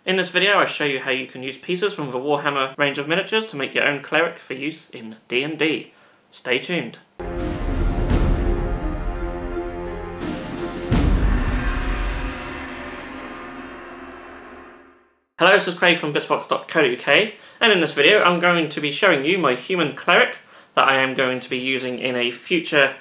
In this video I show you how you can use pieces from the Warhammer range of miniatures to make your own cleric for use in D&D. Stay tuned. Hello, this is Craig from Bitzbox.co.uk, and in this video I'm going to be showing you my Human Cleric that I am going to be using in a future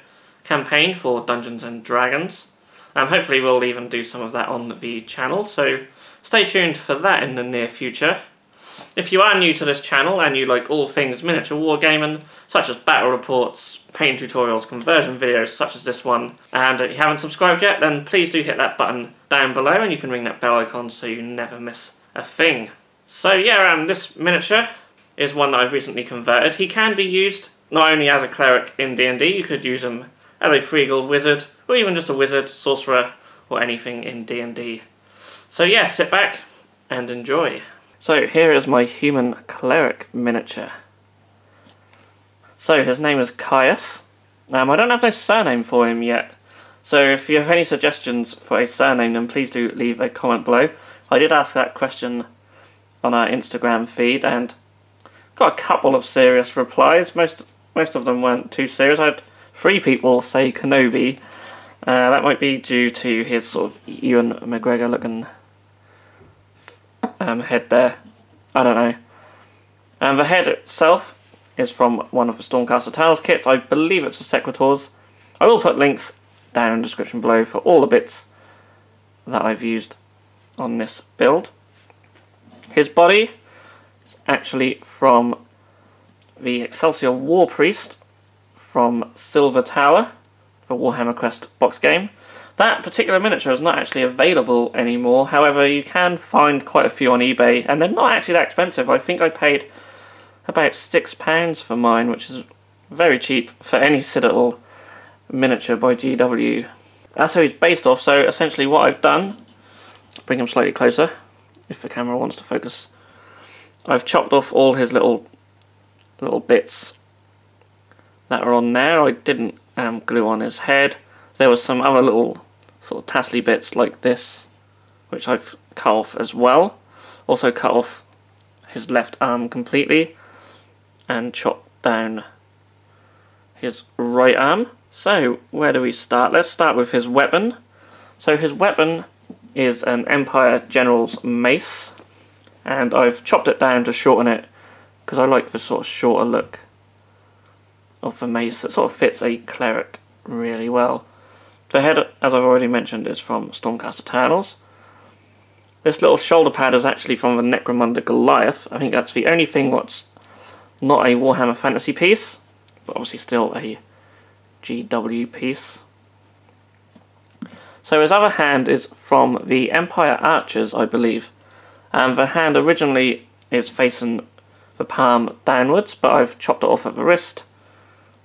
campaign for Dungeons & Dragons. Hopefully we'll even do some of that on the channel, so stay tuned for that in the near future. If you are new to this channel and you like all things miniature wargaming, such as battle reports, paint tutorials, conversion videos such as this one, and if you haven't subscribed yet, then please do hit that button down below and you can ring that bell icon so you never miss a thing. So yeah, this miniature is one that I've recently converted. He can be used not only as a cleric in D&D, you could use him as a free guild wizard, or even just a wizard, sorcerer, or anything in D&D. So yeah, sit back and enjoy. So here is my Human Cleric Miniature. So his name is Caius. I don't have no surname for him yet, so if you have any suggestions for a surname then please do leave a comment below. I did ask that question on our Instagram feed and got a couple of serious replies. Most of them weren't too serious. I had 3 people say Kenobi. That might be due to his sort of Ewan McGregor looking head there. I don't know. And the head itself is from one of the Stormcaster Tales kits. I believe it's a Sequitor's. I will put links down in the description below for all the bits that I've used on this build. His body is actually from the Excelsior War Priest from Silver Tower, the Warhammer Quest box game. That particular miniature is not actually available anymore, however you can find quite a few on eBay, and they're not actually that expensive. I think I paid about £6 for mine, which is very cheap for any Citadel miniature by GW. That's who he's based off, so essentially what I've done, bring him slightly closer if the camera wants to focus, I've chopped off all his little bits that are on there. I didn't glue on his head. There was some other little sort of tassely bits like this which I've cut off as well. Also cut off his left arm completely and chopped down his right arm. So where do we start? Let's start with his weapon. So his weapon is an Empire General's mace, and I've chopped it down to shorten it because I like the sort of shorter look of the mace. It sort of fits a cleric really well. The head, as I've already mentioned, is from Stormcaster Tales. This little shoulder pad is actually from the Necromunda Goliath. I think that's the only thing what's not a Warhammer Fantasy piece, but obviously still a GW piece. So his other hand is from the Empire Archers, I believe. And the hand originally is facing the palm downwards, but I've chopped it off at the wrist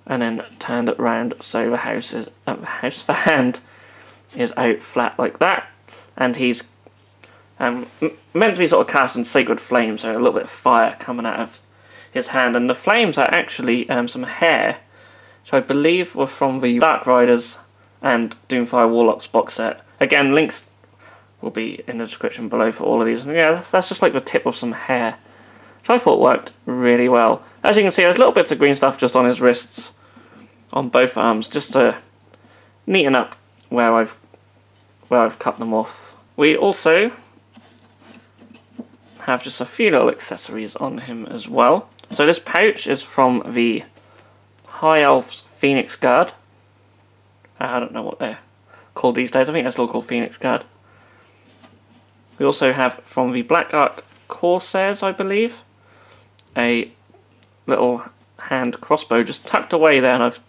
and then turned it round so the hand is out flat like that, and he's meant to be sort of casting sacred flames, so a little bit of fire coming out of his hand, and the flames are actually some hair, which I believe were from the Dark Riders and Doomfire Warlocks box set. Again, links will be in the description below for all of these, and yeah, that's just like the tip of some hair, which I thought worked really well. As you can see, there's little bits of green stuff just on his wrists, on both arms, just to neaten up where I've cut them off. We also have just a few little accessories on him as well. So this pouch is from the High Elves Phoenix Guard. I don't know what they're called these days. I think they're still called Phoenix Guard. We also have from the Black Ark Corsairs, I believe, a little hand crossbow just tucked away there, and I've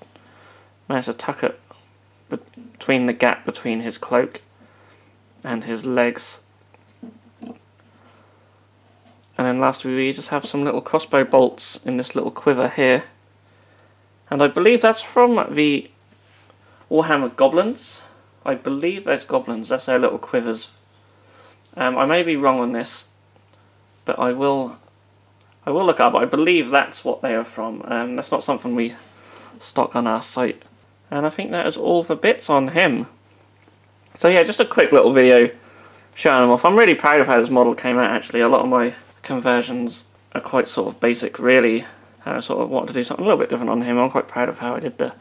managed to tuck it between the gap between his cloak and his legs. And then lastly we just have some little crossbow bolts in this little quiver here, and I believe that's from the Warhammer Goblins. I believe there's goblins, that's their little quivers. I may be wrong on this, but I will look up. I believe that's what they are from. That's not something we stock on our site. And I think that is all the bits on him. So yeah, just a quick little video showing them off. I'm really proud of how this model came out actually. A lot of my conversions are quite sort of basic really. I sort of wanted to do something a little bit different on him. I'm quite proud of how I did the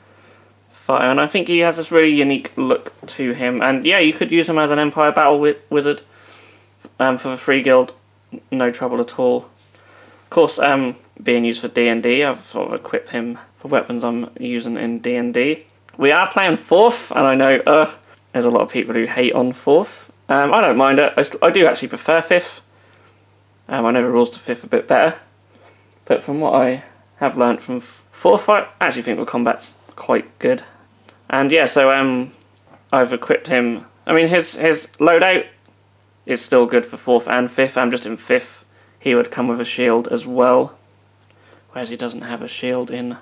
fire, and I think he has this really unique look to him. And yeah, you could use him as an Empire Battle Wizard for the free guild, no trouble at all. Of course, being used for D&D, I've sort of equipped him for weapons I'm using in D&D. We are playing 4th, and I know there's a lot of people who hate on 4th. I don't mind it. I do actually prefer 5th. I know the rules to 5th a bit better, but from what I have learnt from 4th, I actually think the combat's quite good. And yeah, so I've equipped him. I mean, his loadout is still good for 4th and 5th. Just in 5th, he would come with a shield as well, whereas he doesn't have a shield in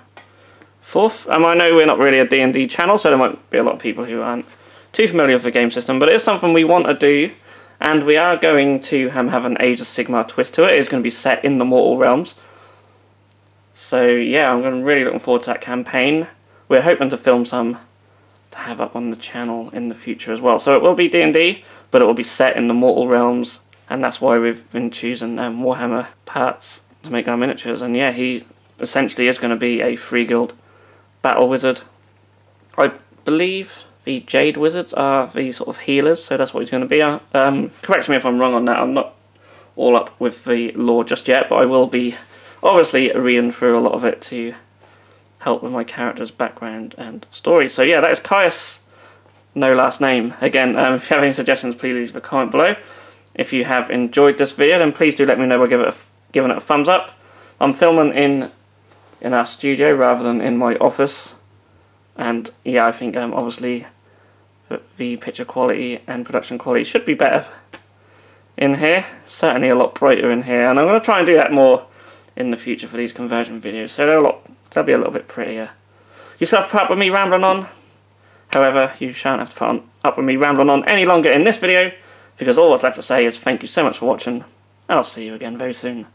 4th. I know we're not really a D&D channel, so there might be a lot of people who aren't too familiar with the game system, but it is something we want to do, and we are going to have an Age of Sigmar twist to it. It's going to be set in the Mortal Realms. So yeah, I'm really looking forward to that campaign. We're hoping to film some to have up on the channel in the future as well. So it will be D&D, but it will be set in the Mortal Realms, and that's why we've been choosing Warhammer parts to make our miniatures. And yeah, he essentially is going to be a free guild battle wizard. I believe the Jade Wizards are the sort of healers, so that's what he's going to be. Correct me if I'm wrong on that. I'm not all up with the lore just yet, but I will be obviously reading through a lot of it to help with my character's background and story. So yeah, that is Caius, no last name. Again, if you have any suggestions, please leave a comment below. If you have enjoyed this video, then please do let me know by giving it a thumbs up. I'm filming in our studio rather than in my office, and yeah, I think obviously the picture quality and production quality should be better in here. Certainly a lot brighter in here, and I'm going to try and do that more in the future for these conversion videos, so they'll be a little bit prettier. You still have to put up with me rambling on. However, you shan't have to put up with me rambling on any longer in this video, because all that's left to say is thank you so much for watching, and I'll see you again very soon.